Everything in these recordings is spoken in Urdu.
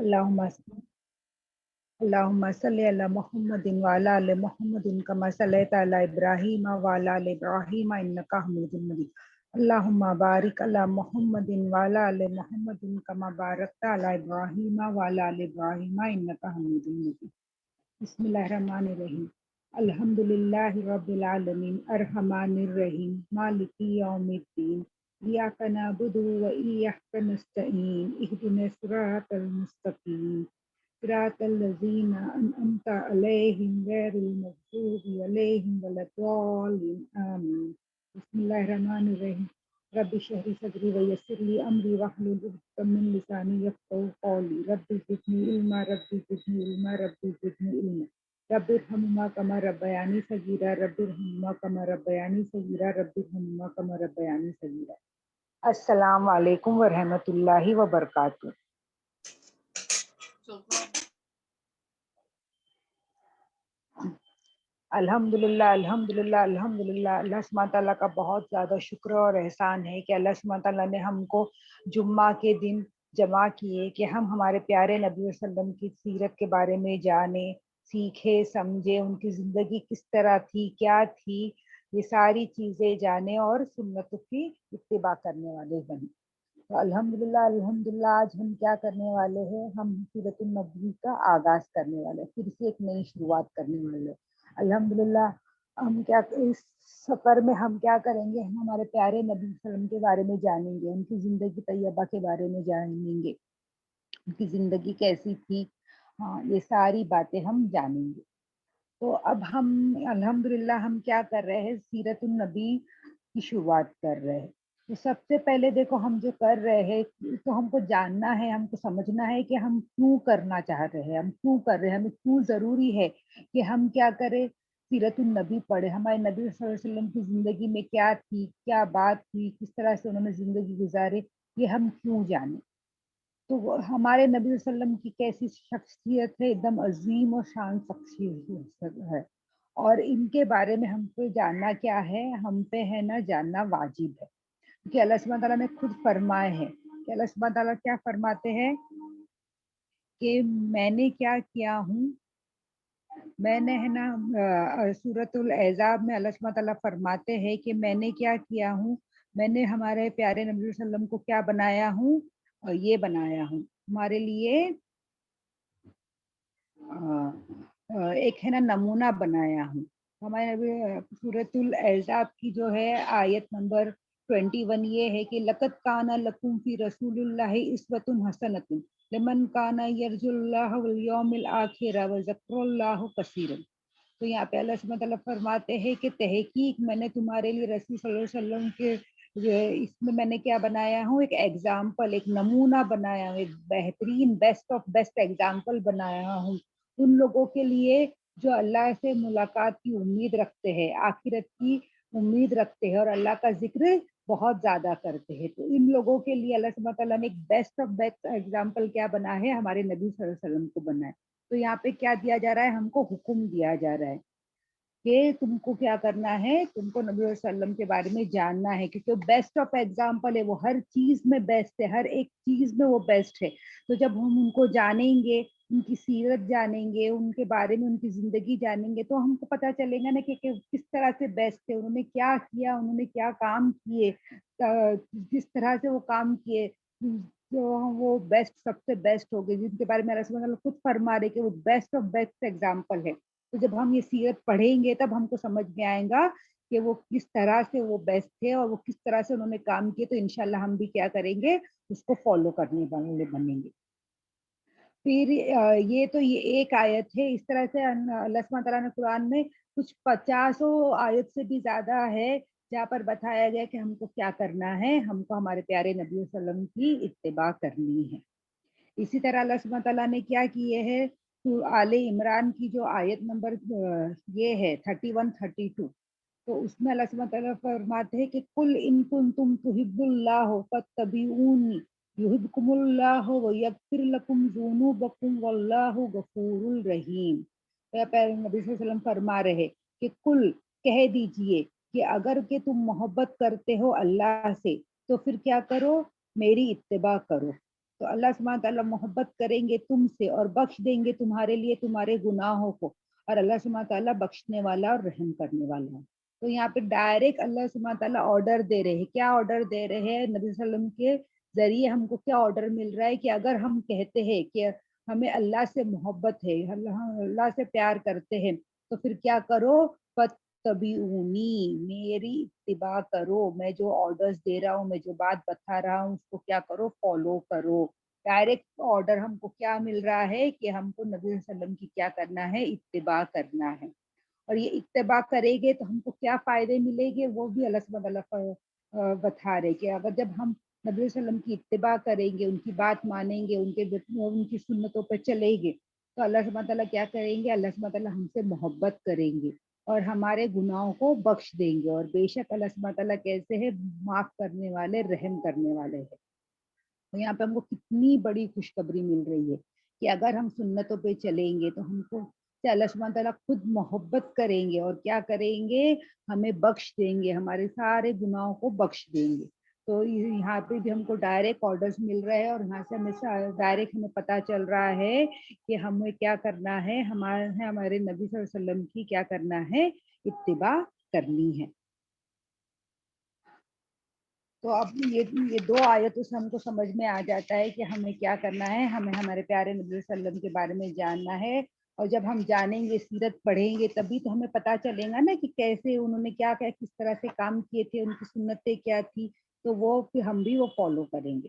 اللہم اللہم صلی علی محمد وعلی آل محمد کما صلیت علی ابراہیم وعلی آل ابراہیم انک حمید مجید اللہم بارک علی محمد وعلی آل محمد کما بارکت علی ابراہیم وعلی آل ابراہیم انک حمید مجید۔ بسم اللہ الرحمن الرحیم۔ الحمد للہ رب العالمین الرحمن الرحیم مالک یوم الدین ایاک نعبد و ایاک نستعین اہدنا الصراط المستقیم صراط الذین انعمت علیہم غیر المغضوب علیہم ولا الضالین آمین۔ بسم اللہ الرحمن الرحیم۔ رب اشرح لی صدری ویسر لی امری واحلل عقدۃ من لسانی یفقہوا قولی رب زدنی علما رب زدنی علما رب زدنی علما رب ارحمہما کما ربیانی صغیرا رب ارحمہما کما ربیانی صغیرا رب ارحمہما کما ربیانی صغیرا۔ السلام علیکم ورحمۃ اللہ وبرکاتہ۔ الحمد للہ الحمد للہ الحمد للہ۔ اللہ سبحانہ تعالیٰ کا بہت زیادہ شکر اور احسان ہے کہ اللہ سبحانہ تعالیٰ نے ہم کو جمعہ کے دن جمع کیے کہ ہم ہمارے پیارے نبی صلی اللہ علیہ وسلم کی سیرت کے بارے میں جانیں، سیکھے، سمجھے، ان کی زندگی کس طرح تھی، کیا تھی، یہ ساری چیزیں جانیں اور سنت کی اتباع کرنے والے بنیں۔ تو الحمدللہ آج ہم کیا کرنے والے ہیں، ہم سیرت النبی کا آغاز کرنے والے ہیں، پھر سے ایک نئی شروعات کرنے والے ہیں۔ الحمدللہ ہم کیا اس سفر میں ہم کیا کریں گے، ہم ہمارے پیارے نبی صلی اللہ علیہ وسلم کے بارے میں جانیں گے، ان کی زندگی طیبہ کے بارے میں جانیں گے، ان کی زندگی کیسی تھی، ہاں یہ ساری باتیں ہم جانیں گے۔ تو اب ہم الحمدللہ ہم کیا کر رہے ہیں، سیرت النبی کی شروعات کر رہے ہیں۔ تو سب سے پہلے دیکھو ہم جو کر رہے ہیں تو ہم کو جاننا ہے، ہم کو سمجھنا ہے کہ ہم کیوں کرنا چاہ رہے ہیں، ہم کیوں کر رہے ہیں، ہمیں کیوں ضروری ہے کہ ہم کیا کریں، سیرت النبی پڑھے، ہمارے نبی صلی اللہ علیہ وسلم کی زندگی میں کیا تھی، کیا بات تھی، کس طرح سے انہوں نے زندگی گزارے، یہ ہم کیوں جانیں۔ تو ہمارے نبی صلی اللہ علیہ وسلم کی کیسی شخصیت ہے، ایک دم عظیم اور شان شخصیت ہے، اور ان کے بارے میں ہم کو جاننا کیا ہے، ہم پہ ہے نا جاننا واجب ہے، کیونکہ اللہ سبحانہ تعالیٰ نے خود فرمائے ہیں کہ اللہ سبحانہ تعالیٰ کیا فرماتے ہیں کہ میں نے کیا کیا ہوں، میں نے ہے نا سورۃ الاحزاب میں اللہ سبحانہ تعالیٰ فرماتے ہیں کہ میں نے کیا کیا ہوں، میں نے ہمارے پیارے نبی صلی اللہ علیہ وسلم کو کیا بنایا ہوں، اور یہ بنایا ہوں ہمارے لیے ایک ہے نا نمونہ بنایا ہوں۔ ہمارے نبی سورۃ الاحزاب کی جو ہے آیت نمبر 21 یہ ہے کہ لقد کان لکم فی رسول اللہ اسوۃ حسنۃ لمن کان یرجو اللہ والیوم الآخر وذکر اللہ کثیرا۔ تو یہاں پہ اللہ سبحانہ تعالیٰ فرماتے ہیں کہ تحقیق میں نے تمہارے لیے رسول صلی اللہ علیہ وسلم کے اس میں نے کیا بنایا ہوں، ایک ایگزامپل، ایک نمونہ بنایا ہوں، ایک بہترین بیسٹ آف بیسٹ ایگزامپل بنایا ہوں ان لوگوں کے لیے جو اللہ سے ملاقات کی امید رکھتے ہیں، آخرت کی امید رکھتے ہیں اور اللہ کا ذکر بہت زیادہ کرتے ہیں۔ تو ان لوگوں کے لیے اللہ سبحانہ تعالیٰ نے ایک بیسٹ آف بیسٹ ایگزامپل کیا بنا ہے، ہمارے نبی صلی اللہ علیہ وسلم کو بنا ہے۔ تو یہاں پہ کیا دیا جا رہا ہے، ہم کو حکم دیا جا رہا ہے کہ تم کو کیا کرنا ہے، تم کو نبی صلی اللہ علیہ وسلم کے بارے میں جاننا ہے، کیونکہ وہ بیسٹ آف ایگزامپل ہے، وہ ہر چیز میں بیسٹ ہے، ہر ایک چیز میں وہ بیسٹ ہے۔ تو جب ہم ان کو جانیں گے، ان کی سیرت جانیں گے، ان کے بارے میں ان کی زندگی جانیں گے، تو ہم کو پتہ چلے گا نا کہ کس طرح سے بیسٹ تھے، انہوں نے کیا کیا، انہوں نے کیا کام کیے، جس طرح سے وہ کام کیے، جو وہ بیسٹ سب سے بیسٹ ہو گئے، جن کے بارے میں اللہ سبحانہ تعالیٰ خود فرما رہے کہ وہ بیسٹ آف بیسٹ ایگزامپل ہے۔ تو جب ہم یہ سیرت پڑھیں گے تب ہم کو سمجھ میں آئے گا کہ وہ کس طرح سے وہ بیسٹ تھے اور وہ کس طرح سے انہوں نے کام کیے، تو انشاءاللہ ہم بھی کیا کریں گے، اس کو فالو کرنے والے بنیں گے۔ پھر یہ ایک آیت ہے، اس طرح سے اللہ سبحانہ تعالیٰ نے قرآن میں کچھ 50 آیت سے بھی زیادہ ہے جہاں پر بتایا گیا کہ ہم کو کیا کرنا ہے، ہم کو ہمارے پیارے نبی صلی اللہ علیہ وسلم کی اتباع کرنی ہے۔ اسی طرح اللہ سبحانہ تعالیٰ نے کیا کیے ہے، آل عمران کی جو آیت نمبر یہ ہے 31-32، تو اس میں اللہ سبحانہ تعالیٰ فرماتے ہیں کہ قل ان کنتم تحب اللہ فاتبعونی یحبکم اللہ ویغفر لکم ذنوبکم واللہ غفور الرحیم۔ پیارے نبی صلی اللہ علیہ وسلم فرما رہے کہ قل کہہ دیجئے کہ اگر کہ تم محبت کرتے ہو اللہ سے تو پھر کیا کرو، میری اتباع کرو، تو اللہ سبحانہ تعالیٰ محبت کریں گے تم سے اور بخش دیں گے تمہارے لیے تمہارے گناہوں کو، اور اللہ سبحانہ تعالیٰ بخشنے والا اور رحم کرنے والا ہے۔ تو یہاں پہ ڈائریکٹ اللہ سبحانہ تعالیٰ آرڈر دے رہے ہیں، کیا آرڈر دے رہے ہیں؟ نبی صلی اللہ علیہ وسلم کے ذریعے ہم کو کیا آرڈر مل رہا ہے کہ اگر ہم کہتے ہیں کہ ہمیں اللہ سے محبت ہے، اللہ سے پیار کرتے ہیں، تو پھر کیا کرو؟ فَاتَّبِعُونِی، میری اتباع کرو، میں جو آرڈرز دے رہا ہوں، میں جو بات بتا رہا ہوں اس کو کیا کرو؟ فالو کرو۔ ڈائریکٹ آرڈر ہم کو کیا مل رہا ہے کہ ہم کو نبی صلی اللہ علیہ وسلم کی کیا کرنا ہے؟ اتباع کرنا ہے۔ اور یہ اتباع کریں گے تو ہم کو کیا فائدے ملیں گے وہ بھی اللہ سبحانہ تعالیٰ بتا رہے کہ اگر جب ہم نبی صلی اللہ علیہ وسلم کی اتباع کریں گے، ان کی بات مانیں گے، ان کی سنتوں پہ چلیں گے، تو اللہ سبحانہ تعالیٰ کیا کریں گے؟ اللہ سبحانہ تعالیٰ ہم سے محبت کریں گے اور ہمارے گناہوں کو بخش دیں گے، اور بے شک اللہ سبحانہ تعالیٰ کیسے ہے؟ معاف کرنے والے، رحم کرنے والے ہیں۔ تو یہاں پہ ہم کو کتنی بڑی خوشخبری مل رہی ہے کہ اگر ہم سنتوں پہ چلیں گے تو ہم کو سے اللہ سبحانہ تعالیٰ خود محبت کریں گے اور کیا کریں گے؟ ہمیں بخش دیں گے، ہمارے سارے گناہوں کو بخش دیں گے۔ تو یہاں پہ بھی ہم کو ڈائریکٹ آرڈرز مل رہے ہیں، اور یہاں سے ہمیں ڈائریکٹ ہمیں پتہ چل رہا ہے کہ ہمیں کیا کرنا ہے، ہمارے نبی صلی اللہ علیہ وسلم کی کیا کرنا ہے؟ اتباع کرنی ہے۔ تو اب یہ دو آیتوں سے ہم کو سمجھ میں آ جاتا ہے کہ ہمیں کیا کرنا ہے، ہمیں ہمارے پیارے نبی صلی اللہ علیہ وسلم کے بارے میں جاننا ہے، اور جب ہم جانیں گے، سیرت پڑھیں گے، تبھی تو ہمیں پتہ چلے گا نا کہ کیسے انہوں نے کیا کیا کس طرح سے کام کیے تھے، ان کی سنتیں کیا تھی، تو وہ پھر ہم بھی وہ فالو کریں گے۔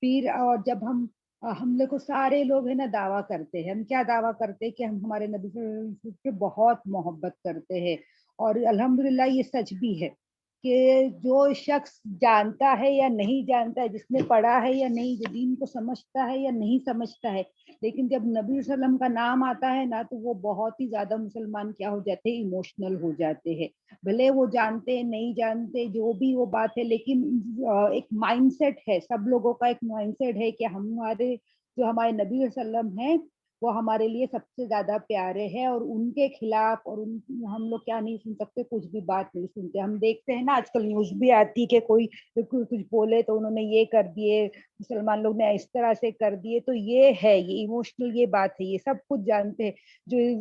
پھر اور جب ہم لوگ کو سارے لوگ ہے نا دعویٰ کرتے ہیں، ہم کیا دعویٰ کرتے ہیں کہ ہم ہمارے نبی صلی اللہ علیہ وسلم سے بہت محبت کرتے ہیں، اور الحمدللہ یہ سچ بھی ہے کہ جو شخص جانتا ہے یا نہیں جانتا ہے، جس نے پڑھا ہے یا نہیں، جو دین کو سمجھتا ہے یا نہیں سمجھتا ہے، لیکن جب نبی صلی اللہ علیہ وسلم کا نام آتا ہے نا تو وہ بہت ہی زیادہ مسلمان کیا ہو جاتے ہیں؟ ایموشنل ہو جاتے ہیں۔ بھلے وہ جانتے ہیں نہیں جانتے جو بھی وہ بات ہے، لیکن ایک مائنڈ سیٹ ہے، سب لوگوں کا ایک مائنڈ سیٹ ہے کہ جو ہمارے نبی صلی اللہ علیہ وسلم ہیں وہ ہمارے لیے سب سے زیادہ پیارے ہیں، اور ان کے خلاف اور ہم لوگ کیا نہیں سن سکتے، کچھ بھی بات نہیں سنتے۔ ہم دیکھتے ہیں نا آج کل نیوز بھی آتی کہ کوئی کچھ بولے تو انہوں نے یہ کر دیے، مسلمان لوگ نے اس طرح سے کر دیے، تو یہ ہے، یہ ایموشنل یہ بات ہے، یہ سب کچھ جانتے ہیں۔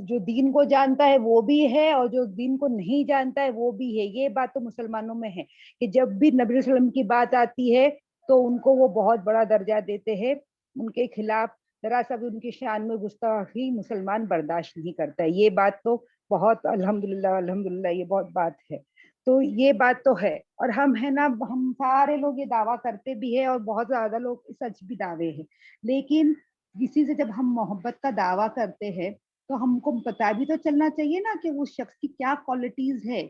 جو دین کو جانتا ہے وہ بھی ہے، اور جو دین کو نہیں جانتا ہے وہ بھی ہے۔ یہ بات تو مسلمانوں میں ہے کہ جب بھی نبی صلی اللہ علیہ وسلم کی بات آتی ہے تو ان کو وہ بہت بڑا درجہ دیتے ہیں، ان کے خلاف ذرا سا بھی ان کی شان میں گستاخی مسلمان برداشت نہیں کرتا ہے۔ یہ بات تو بہت الحمدللہ یہ بہت بات ہے۔ تو یہ بات تو ہے، اور ہم ہے نا، ہم سارے لوگ یہ دعویٰ کرتے بھی ہیں، اور بہت زیادہ لوگ سچ بھی دعوے ہیں، لیکن کسی سے جب ہم محبت کا دعویٰ کرتے ہیں تو ہم کو پتا بھی تو چلنا چاہیے نا کہ اس شخص کی کیا کوالٹیز ہے۔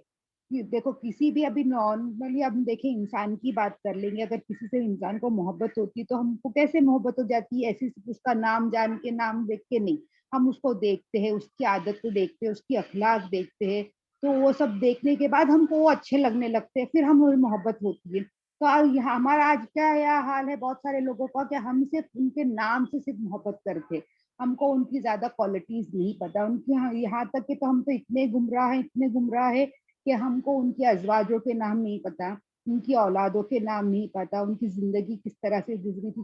دیکھو کسی بھی ابھی نارملی اب دیکھیں انسان کی بات کر لیں گے، اگر کسی سے انسان کو محبت ہوتی ہے تو ہم کو کیسے محبت ہو جاتی ہے؟ ایسے اس کا نام جان کے، نام دیکھ کے نہیں، ہم اس کو دیکھتے ہیں، اس کی عادت کو دیکھتے ہیں، اس کی اخلاق دیکھتے ہیں، تو وہ سب دیکھنے کے بعد ہم کو وہ اچھے لگنے لگتے ہیں، پھر ہم محبت ہوتی ہے۔ تو ہمارا آج کیا یہ حال ہے بہت سارے لوگوں کا کہ ہم صرف ان کے نام سے صرف محبت کرتے، ہم کو ان کی زیادہ کوالٹیز نہیں پتا، ان کی یہاں تک کہ تو ہم تو اتنے گمراہ ہیں کہ ہم کو ان کے ازواجوں کے نام نہیں پتا، ان کی اولادوں کے نام نہیں پتا، ان کی زندگی کس طرح سے گزری تھی،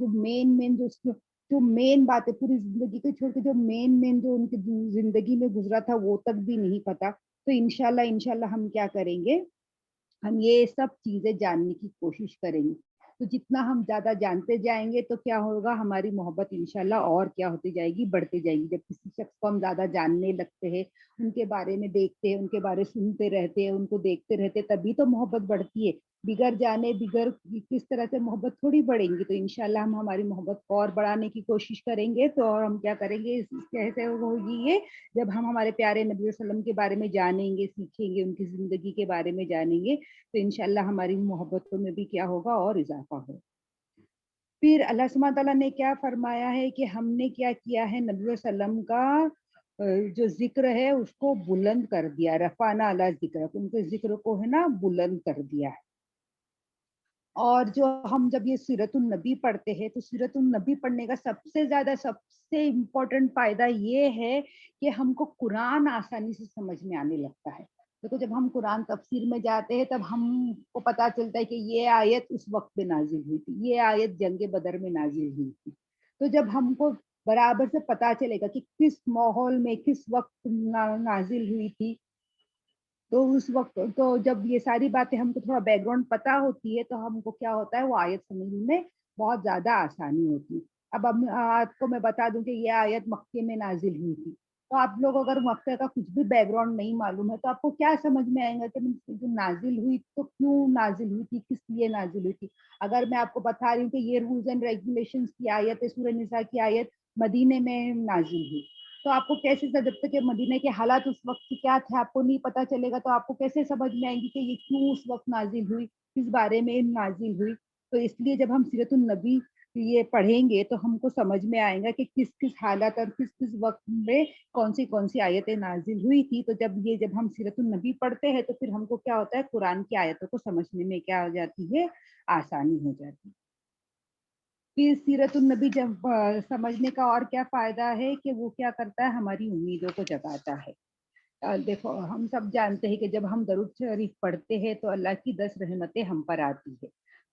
جو مین بات ہے پوری زندگی کو چھوڑ کے جو مین جو ان کی زندگی میں گزرا تھا وہ تک بھی نہیں پتا۔ تو انشاءاللہ ہم کیا کریں گے؟ ہم یہ سب چیزیں جاننے کی کوشش کریں گے۔ تو جتنا ہم زیادہ جانتے جائیں گے تو کیا ہوگا؟ ہماری محبت انشاءاللہ اور کیا ہوتی جائے گی؟ بڑھتی جائے گی۔ جب کسی شخص کو ہم زیادہ جاننے لگتے ہیں، ان کے بارے میں دیکھتے ہیں، ان کے بارے سنتے رہتے ہیں، ان کو دیکھتے رہتے، تبھی تو محبت بڑھتی ہے۔ بغیر جانے بغیر کس طرح سے محبت تھوڑی بڑھیں گی۔ تو انشاءاللہ ہم ہماری محبت کو اور بڑھانے کی کوشش کریں گے، تو اور ہم کیا کریں گے؟ کیسے ہوگی یہ؟ جب ہم ہمارے پیارے نبی صلی اللہ علیہ وسلم کے بارے میں جانیں گے، سیکھیں گے، ان کی زندگی کے بارے میں جانیں گے، تو انشاءاللہ ہماری محبتوں میں بھی کیا ہوگا؟ اور اضافہ ہوگا۔ پھر اللہ سبحانہ تعالیٰ نے کیا فرمایا ہے کہ ہم نے کیا کیا ہے؟ نبی صلی اللہ علیہ وسلم کا جو ذکر ہے اس کو بلند کر دیا، رفعنا علی ذکر، ان کے ذکر کو ہے نا بلند کر دیا ہے۔ اور جو ہم جب یہ سیرت النبی پڑھتے ہیں تو سیرت النبی پڑھنے کا سب سے امپورٹنٹ فائدہ یہ ہے کہ ہم کو قرآن آسانی سے سمجھ میں آنے لگتا ہے۔ دیکھو جب ہم قرآن تفسیر میں جاتے ہیں تب ہم کو پتہ چلتا ہے کہ یہ آیت اس وقت پہ نازل ہوئی تھی، یہ آیت جنگ بدر میں نازل ہوئی تھی۔ تو جب ہم کو برابر سے پتا چلے گا کہ کس ماحول میں کس وقت نازل ہوئی تھی، تو اس وقت تو جب یہ ساری باتیں ہم کو تھوڑا بیک گراؤنڈ پتا ہوتی ہے تو ہم کو کیا ہوتا ہے وہ آیت سمجھنے میں بہت زیادہ آسانی ہوتی ہے۔ اب آپ کو میں بتا دوں کہ یہ آیت مکے میں نازل ہوئی تھی، تو آپ لوگ اگر مکے کا کچھ بھی بیک گراؤنڈ نہیں معلوم ہے تو آپ کو کیا سمجھ میں آئے گا کہ جو نازل ہوئی تو کیوں نازل ہوئی تھی، کس لیے نازل ہوئی تھی۔ اگر میں آپ کو بتا رہی ہوں کہ یہ رولز اینڈ ریگولیشنز کی آیت ہے، سورہ نساء کی آیت مدینے میں نازل ہوئی، تو آپ کو کیسے جب تک کہ مدینے کے حالات اس وقت کیا تھے آپ کو نہیں پتا چلے گا تو آپ کو کیسے سمجھ میں آئیں گی کہ یہ کیوں اس وقت نازل ہوئی، کس بارے میں نازل ہوئی۔ تو اس لیے جب ہم سیرت النبی یہ پڑھیں گے تو ہم کو سمجھ میں آئے گا کہ کس کس حالات اور کس کس وقت میں کون سی آیتیں نازل ہوئی تھی۔ تو جب ہم سیرت النبی پڑھتے ہیں تو پھر ہم کو کیا ہوتا ہے قرآن کی آیتوں کو سمجھنے میں کیا ہو جاتی ہے، آسانی ہو جاتی ہے۔ پھر سیرت النبی جب سمجھنے کا اور کیا فائدہ ہے کہ وہ کیا کرتا ہے، ہماری امیدوں کو جگاتا ہے۔ دیکھو ہم سب جانتے ہیں کہ جب ہم درود شریف پڑھتے ہیں تو اللہ کی 10 رحمتیں ہم پر آتی ہے۔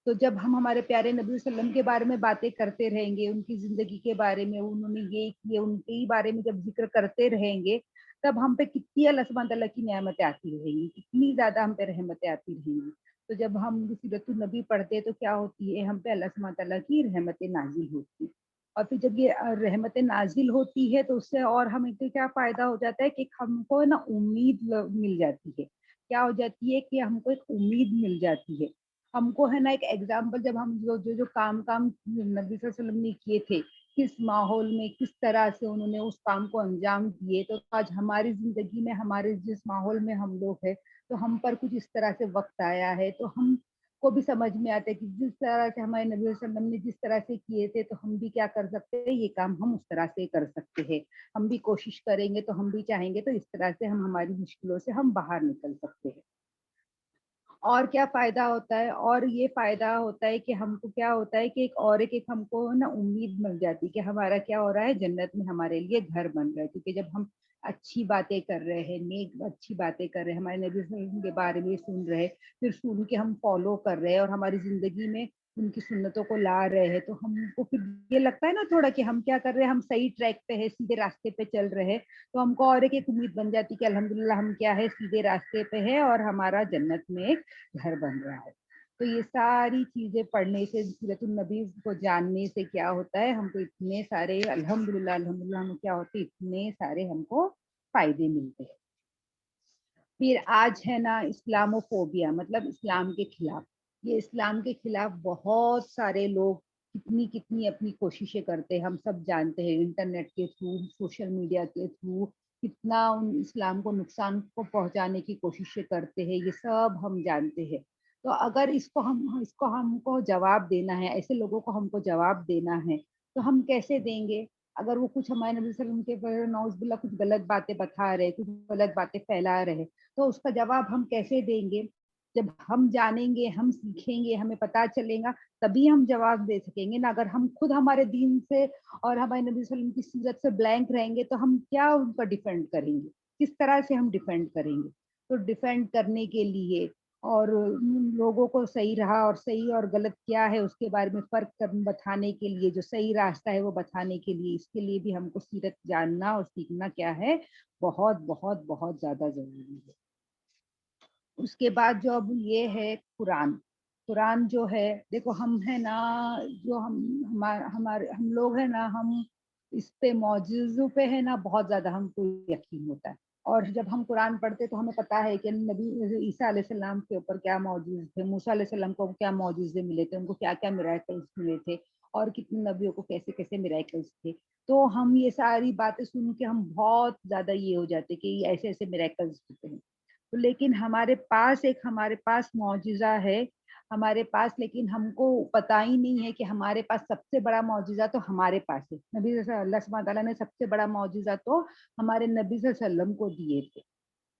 تو جب ہم ہمارے پیارے نبی صلی اللہ علیہ وسلم کے بارے میں باتیں کرتے رہیں گے، ان کی زندگی کے بارے میں، انہوں نے یہ کیے، ان کے ہی بارے میں جب ذکر کرتے رہیں گے، تب ہم پہ کتنی اللہ سبحانہ تعالیٰ کی نعمتیں آتی رہیں گی، کتنی زیادہ ہم پہ رحمتیں آتی رہیں گی۔ تو جب ہم سیرت النبی پڑھتے ہیں تو کیا ہوتی ہے، ہم پہ اللہ سبحانہ تعالیٰ کی رحمتیں نازل ہوتی ہیں۔ اور پھر جب یہ رحمتیں نازل ہوتی ہے تو اس سے اور ہمیں تو کیا فائدہ ہو جاتا ہے کہ ہم کو نا امید مل جاتی ہے۔ کیا ہو جاتی ہے کہ ہم کو ایک امید مل جاتی ہے۔ ہم کو ہے نا ایک ایگزامپل، جب ہم جو کام نبی صلی اللہ علیہ وسلم نے کیے تھے، کس ماحول میں کس طرح سے انہوں نے اس کام کو انجام دیے، تو آج ہماری زندگی میں ہمارے جس ماحول میں ہم لوگ ہیں تو ہم پر کچھ اس طرح سے وقت آیا ہے تو ہم کو بھی سمجھ میں آتا ہے کہ جس طرح سے ہمارے نبی صلی اللہ علیہ وسلم نے جس طرح سے کیے تھے تو ہم بھی کیا کر سکتے ہیں، یہ کام ہم اس طرح سے کر سکتے ہیں۔ ہم بھی کوشش کریں گے تو ہم بھی چاہیں گے تو اس طرح سے ہم ہماری مشکلوں سے ہم باہر نکل سکتے ہیں۔ اور کیا فائدہ ہوتا ہے، اور یہ فائدہ ہوتا ہے کہ ہم کو کیا ہوتا ہے کہ ایک ہم کو نا امید مل جاتی ہے کہ ہمارا کیا ہو رہا ہے، جنت میں ہمارے لیے گھر بن رہا ہے، کیونکہ جب ہم اچھی باتیں کر رہے ہیں، نیک اچھی باتیں کر رہے ہیں، ہمارے نبی صلی اللہ علیہ وسلم کے بارے میں سن رہے ہیں، پھر سن کے ہم فالو کر رہے ہیں اور ہماری زندگی میں ان کی سنتوں کو لا رہے ہیں، تو ہم کو پھر یہ لگتا ہے نا تھوڑا کہ ہم کیا کر رہے ہیں، ہم صحیح ٹریک پہ ہے، سیدھے راستے پہ چل رہے ہیں۔ تو ہم کو اور ایک امید بن جاتی کہ الحمدللہ ہم کیا ہے، سیدھے راستے پہ ہے اور ہمارا جنت میں ایک گھر بن رہا ہے۔ تو یہ ساری چیزیں پڑھنے سے، سیرت النبی کو جاننے سے کیا ہوتا ہے، ہم کو اتنے سارے الحمدللہ ہم کیا ہوتے اتنے سارے ہم کو فائدے ملتے ہیں۔ پھر آج ہے نا اسلام فوبیا، مطلب اسلام کے خلاف، یہ اسلام کے خلاف بہت سارے لوگ کتنی کتنی اپنی کوششیں کرتے ہیں، ہم سب جانتے ہیں انٹرنیٹ کے تھرو، سوشل میڈیا کے تھرو کتنا اسلام کو نقصان کو پہنچانے کی کوششیں کرتے ہیں، یہ سب ہم جانتے ہیں۔ تو اگر اس کو ہم کو جواب دینا ہے، ایسے لوگوں کو ہم کو جواب دینا ہے تو ہم کیسے دیں گے؟ اگر وہ کچھ ہمارے نبی صلی اللہ علیہ وسلم کے نعوذ باللہ کچھ غلط باتیں بتا رہے، کچھ غلط باتیں پھیلا رہے، تو اس کا جواب ہم کیسے دیں گے؟ جب ہم جانیں گے، ہم سیکھیں گے، ہمیں پتا چلے گا، تبھی ہم جواب دے سکیں گے نا۔ اگر ہم خود ہمارے دین سے اور ہمارے نبی صلی اللہ علیہ وسلم کی سیرت سے بلینک رہیں گے تو ہم کیا ان کا ڈیفینڈ کریں گے؟ کس طرح سے ہم ڈیفینڈ کریں گے؟ تو ڈیفینڈ کرنے کے لیے اور لوگوں کو صحیح رہا اور صحیح اور غلط کیا ہے اس کے بارے میں بتانے کے لیے، جو صحیح راستہ ہے وہ بتانے کے لیے، اس کے لیے بھی ہم کو سیرت جاننا اور سیکھنا کیا ہے، بہت بہت بہت زیادہ ضروری ہے۔ اس کے بعد جو اب یہ ہے قرآن، قرآن جو ہے دیکھو ہم ہے نا، جو ہم لوگ ہیں نا، ہم اس پہ معجزوں پہ ہے نا بہت زیادہ ہم کو یقین ہوتا ہے۔ اور جب ہم قرآن پڑھتے تو ہمیں پتا ہے کہ نبی عیسیٰ علیہ السلام کے اوپر کیا معجزے تھے، موسیٰ علیہ السلام کو کیا معجزے ملے تھے، ان کو کیا کیا میریکلز ملے تھے، اور کتنے نبیوں کو کیسے کیسے میریکلز تھے۔ تو ہم یہ ساری باتیں سن کے ہم بہت زیادہ یہ ہو جاتے کہ یہ ایسے ایسے میریکلز ہوتے ہیں۔ تو لیکن ہمارے پاس معجزہ ہے، ہمارے پاس، لیکن ہم کو پتہ ہی نہیں ہے کہ ہمارے پاس سب سے بڑا معجزہ تو ہمارے پاس ہے۔ نبی صلی اللہ سبحانہ تعالیٰ نے سب سے بڑا معجزہ تو ہمارے نبی صلی اللہ علیہ وسلم کو دیے تھے،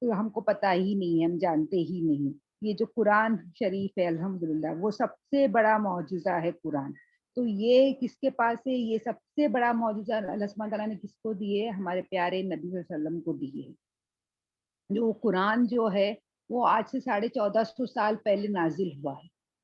تو ہم کو پتہ ہی نہیں ہے، ہم جانتے ہی نہیں۔ یہ جو قرآن شریف ہے الحمدللہ وہ سب سے بڑا معجزہ ہے قرآن۔ تو یہ کس کے پاس ہے؟ یہ سب سے بڑا معجزہ اللہ سبحانہ تعالیٰ نے کس کو دیے؟ ہمارے پیارے نبی صلی اللہ علیہ وسلم کو دیے۔ جو قرآن جو ہے وہ آج سے 1450 سال پہلے نازل ہوا ہے۔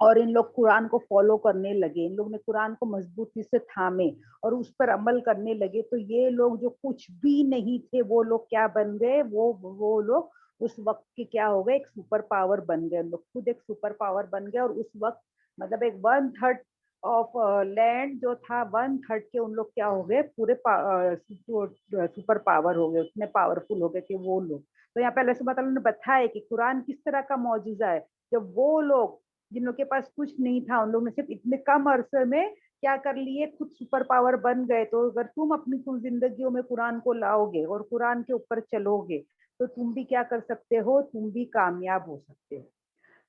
اور ان لوگ قرآن کو فالو کرنے لگے, ان لوگ نے قرآن کو مضبوطی سے تھامے اور اس پر عمل کرنے لگے, تو یہ لوگ جو کچھ بھی نہیں تھے وہ لوگ کیا بن گئے, وہ لوگ اس وقت کے کیا ہو گئے, ایک سپر پاور بن گئے, لوگ خود ایک سپر پاور بن گئے. اور اس وقت مطلب ایک 1/3 آف لینڈ جو تھا, 1/3 کے ان لوگ کیا ہو گئے, پورے سپر پاور ہو گئے, اتنے پاورفل ہو گئے کہ وہ لوگ. تو یہاں پہ اللہ سبحانہ تعالیٰ نے بتایا کہ قرآن کس طرح کا معجزہ ہے, جب وہ لوگ جن لوگوں کے پاس کچھ نہیں تھا, ان لوگوں نے صرف اتنے کم عرصے میں کیا کر لیے, خود سپر پاور بن گئے. تو اگر تم اپنی زندگیوں میں قرآن کو لاؤ گے اور قرآن کے اوپر چلو گے تو تم بھی کیا کر سکتے ہو, تم بھی کامیاب ہو سکتے ہو.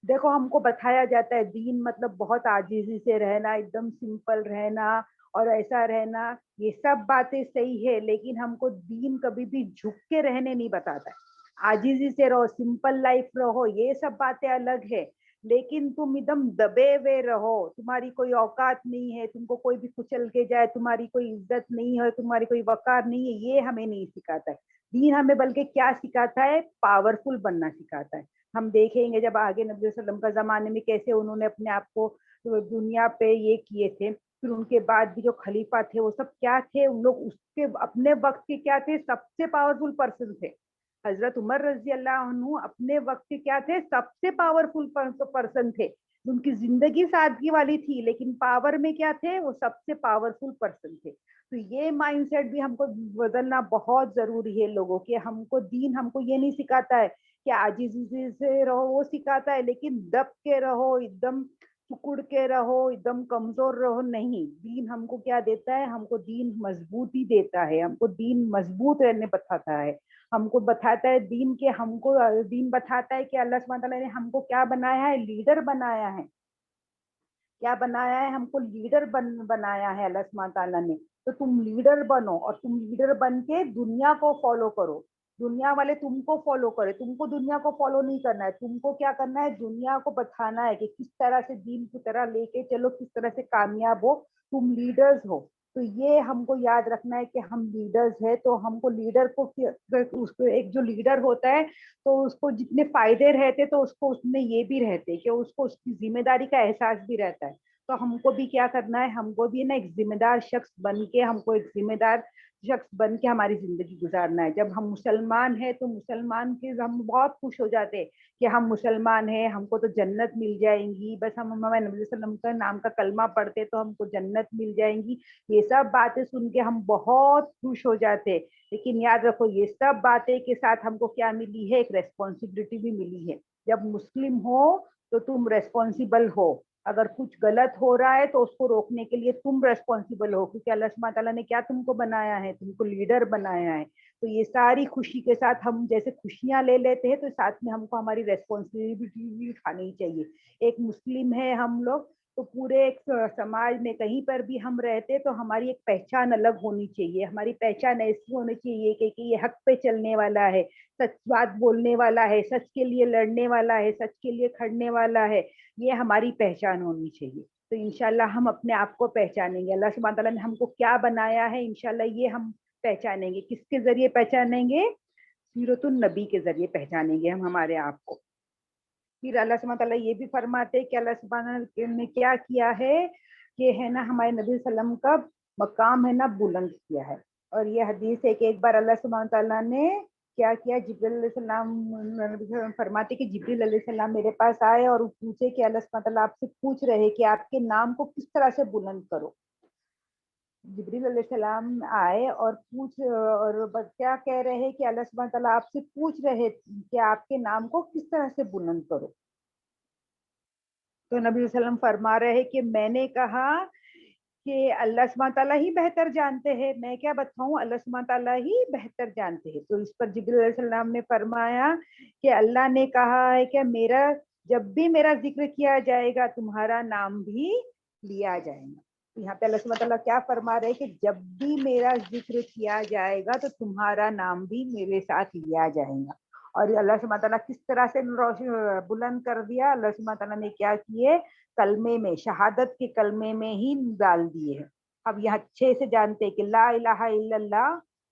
دیکھو ہم کو بتایا جاتا ہے دین مطلب بہت عاجزی سے رہنا, ایک دم سمپل رہنا اور ایسا رہنا, یہ سب باتیں صحیح ہے, لیکن ہم کو دین کبھی بھی جھک کے رہنے نہیں بتاتا ہے. عاجزی سے رہو, سمپل لائف رہو, یہ سب باتیں الگ ہے, لیکن تم ایک دم دبے ہوئے رہو, تمہاری کوئی اوقات نہیں ہے, تم کو کوئی بھی کچل کے جائے, تمہاری کوئی عزت نہیں ہے, تمہاری کوئی وقار نہیں ہے, یہ ہمیں نہیں سکھاتا ہے. دین ہمیں بلکہ کیا سکھاتا ہے, پاورفل بننا سکھاتا ہے. ہم دیکھیں گے جب آگے نبی صلی اللہ علیہ وسلم کا زمانے میں کیسے انہوں نے اپنے آپ کو دنیا پہ یہ کیے تھے, پھر ان کے بعد بھی جو خلیفہ تھے وہ سب کیا تھے, ان لوگ اس کے اپنے وقت کے کیا تھے, سب سے پاورفل پرسن تھے. حضرت عمر رضی اللہ عنہ اپنے وقت کے کیا تھے, سب سے پاورفل پرسن تھے. ان کی زندگی سادگی والی تھی لیکن پاور میں کیا تھے, وہ سب سے پاورفل پرسن تھے. تو یہ مائنڈ سیٹ بھی ہم کو بدلنا بہت ضروری ہے لوگوں کے. ہم کو دین ہم کو یہ نہیں سکھاتا ہے کہ عاجزی سے رہو, وہ سکھاتا ہے, لیکن دب کے رہو, ایک دم سکڑ کے رہو, ایک دم کمزور رہو, نہیں. دین ہم کو کیا دیتا ہے, ہم کو دین مضبوطی دیتا ہے, ہم کو دین مضبوط رہنے بتاتا ہے, ہم کو بتاتا ہے دین کے, ہم کو دین بتاتا ہے کہ اللہ سبحانہ تعالیٰ نے ہم کو کیا بنایا ہے, لیڈر بنایا ہے. کیا بنایا ہے, ہم کو لیڈر بنایا ہے اللہ سبحانہ تعالیٰ نے. تو تم لیڈر بنو, اور تم لیڈر بن کے دنیا کو فالو کرو. دنیا والے تم کو فالو کرے, تم کو دنیا کو فالو نہیں کرنا ہے, تم کو کیا کرنا ہے, دنیا کو بتانا ہے کہ کس طرح سے دین کی طرح لے کے چلو, کس طرح سے کامیاب ہو. تم لیڈرز ہو. تو یہ ہم کو یاد رکھنا ہے کہ ہم لیڈرز ہیں, تو ہم کو لیڈر کو ایک جو لیڈر ہوتا ہے تو اس کو جتنے فائدے رہتے تو اس کو اس میں یہ بھی رہتے کہ اس کو اس کی ذمہ داری کا احساس بھی رہتا ہے. تو ہم کو بھی کیا کرنا ہے, ہم کو بھی نا ایک ذمہ دار شخص بن کے, ہم کو ایک ذمہ دار شخص بن کے ہماری زندگی گزارنا ہے. جب ہم مسلمان ہیں تو مسلمان کے ہم بہت خوش ہو جاتے کہ ہم مسلمان ہیں, ہم کو تو جنت مل جائیں گی, بس ہم نبی صلی اللہ علیہ وسلم کا نام کا کلمہ پڑھتے تو ہم کو جنت مل جائیں گی. یہ سب باتیں سن کے ہم بہت خوش ہو جاتے, لیکن یاد رکھو یہ سب باتیں کے ساتھ ہم کو کیا ملی ہے, ایک ریسپانسبلٹی بھی ملی ہے. جب مسلم ہو تو تم ریسپانسیبل ہو, اگر کچھ غلط ہو رہا ہے تو اس کو روکنے کے لیے تم ریسپانسیبل ہو, کیونکہ اللہ سبحانہ تعالیٰ نے کیا تم کو بنایا ہے, تم کو لیڈر بنایا ہے. تو یہ ساری خوشی کے ساتھ ہم جیسے خوشیاں لے لیتے ہیں تو ساتھ میں ہم کو ہماری ریسپانسبلٹی بھی اٹھانی چاہیے. ایک مسلم ہے ہم لوگ, تو پورے ایک سماج میں کہیں پر بھی ہم رہتے تو ہماری ایک پہچان الگ ہونی چاہیے. ہماری پہچان ایسی ہونی چاہیے کہ یہ حق پہ چلنے والا ہے, سچ بات بولنے والا ہے, سچ کے لیے لڑنے والا ہے, سچ کے لیے کھڑنے والا ہے. یہ ہماری پہچان ہونی چاہیے. تو انشاءاللہ ہم اپنے آپ کو پہچانیں گے. اللہ سبحانہ تعالیٰ نے ہم کو کیا بنایا ہے, انشاءاللہ یہ ہم پہچانیں گے. کس کے ذریعے پہچانیں گے, سیرت النبی کے ذریعے پہچانیں گے ہم ہمارے آپ کو. پھر اللہ سبحانہ تعالیٰ یہ بھی فرماتے کہ اللہ سبحانہ نے کیا کیا ہے کہ ہے نا ہمارے نبی صلی اللہ علیہ وسلم کا مقام ہے نا بلند کیا ہے. اور یہ حدیث ہے کہ ایک بار اللہ سبحانہ تعالیٰ نے کیا کیا, جبریل علیہ السلام فرماتے کہ جبریل علیہ السلام میرے پاس آئے اور پوچھے کہ اللہ سبحانہ تعالیٰ آپ سے پوچھ رہے کہ آپ کے نام کو کس طرح سے بلند کرو. جبریل علیہ السلام آئے اور کیا کہہ رہے ہیں کہ اللہ سبحانہ تعالیٰ آپ سے پوچھ رہے کہ آپ کے نام کو کس طرح سے بلند کرو. تو نبی صلی اللہ علیہ وسلم فرما رہے کہ میں نے کہا کہ اللہ سبحانہ تعالیٰ ہی بہتر جانتے ہیں, میں کیا بتاؤں, اللہ سبحانہ تعالیٰ ہی بہتر جانتے ہیں. تو اس پر جبریل علیہ السلام نے فرمایا کہ اللہ نے کہا ہے کہ جب بھی میرا ذکر کیا جائے گا تمہارا نام بھی لیا جائے گا. یہاں پہ اللہ سبحانہ تعالیٰ کیا فرما رہے کہ جب بھی میرا ذکر کیا جائے گا تو تمہارا نام بھی میرے ساتھ لیا جائے گا. اور اللہ سبحانہ تعالیٰ کس طرح سے بلند کر دیا, اللہ سبحانہ تعالیٰ نے کیا کیے, کلمے میں, شہادت کے کلمے میں ہی ڈال دیے ہیں. اب یہاں اچھے سے جانتے کہ لا الہ الا اللہ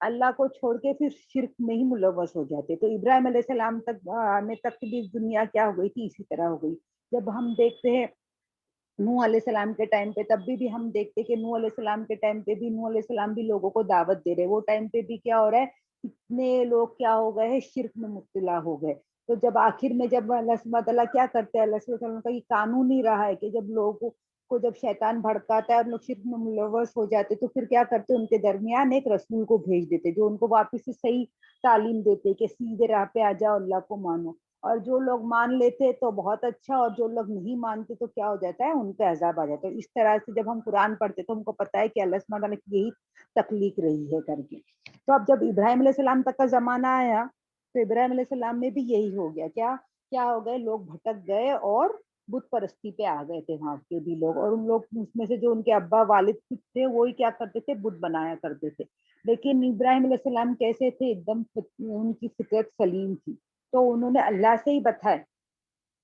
اللہ کو چھوڑ کے پھر شرک میں ہی ملوث ہو جاتے. تو ابراہیم علیہ السلام تک آنے تک بھی دنیا کیا ہو گئی تھی، اسی طرح ہو گئی. جب ہم دیکھتے ہیں نوح علیہ السلام کے ٹائم پہ، تب بھی ہم دیکھتے کہ نوح علیہ السلام کے ٹائم پہ بھی نوح علیہ السلام بھی لوگوں کو دعوت دے رہے. وہ ٹائم پہ بھی کیا ہو رہا ہے، کتنے لوگ کیا ہو گئے ہیں، شرک میں مبتلا ہو گئے. تو جب آخر میں جب اللہ سبحانہ تعالیٰ کیا کرتے ہیں، اللہ سبحانہ تعالیٰ کا یہ قانون ہی رہا ہے کہ جب لوگوں کو جب شیطان بھڑکاتا ہے اور لوگ شرک میں ملوث ہو جاتے تو پھر کیا کرتے، ان کے درمیان ایک رسول کو بھیج دیتے جو ان کو واپس سے صحیح تعلیم دیتے کہ سیدھے راہ پہ آ جاؤ، اللہ کو مانو. اور جو لوگ مان لیتے تو بہت اچھا، اور جو لوگ نہیں مانتے تو کیا ہو جاتا ہے، ان پہ عذاب آ جاتا ہے. اس طرح سے جب ہم قرآن پڑھتے تو ہم کو پتا ہے کہ اللہ سبحانہ تعالیٰ کی یہی تخلیق رہی ہے کر کے. تو اب جب ابراہیم علیہ السلام تک کا زمانہ آیا تو ابراہیم علیہ السلام میں بھی یہی ہو گیا. کیا کیا ہو گئے، لوگ بھٹک گئے اور بت پرستی پہ آ گئے تھے وہاں کے بھی لوگ. اور ان لوگ اس میں سے جو ان کے ابا والد تھے وہی کیا کرتے تھے، بت بنایا کرتے تھے. لیکن ابراہیم علیہ السلام کیسے تھے، ایک دم ان کی فطرت سلیم تھی. تو انہوں نے اللہ سے ہی بتایا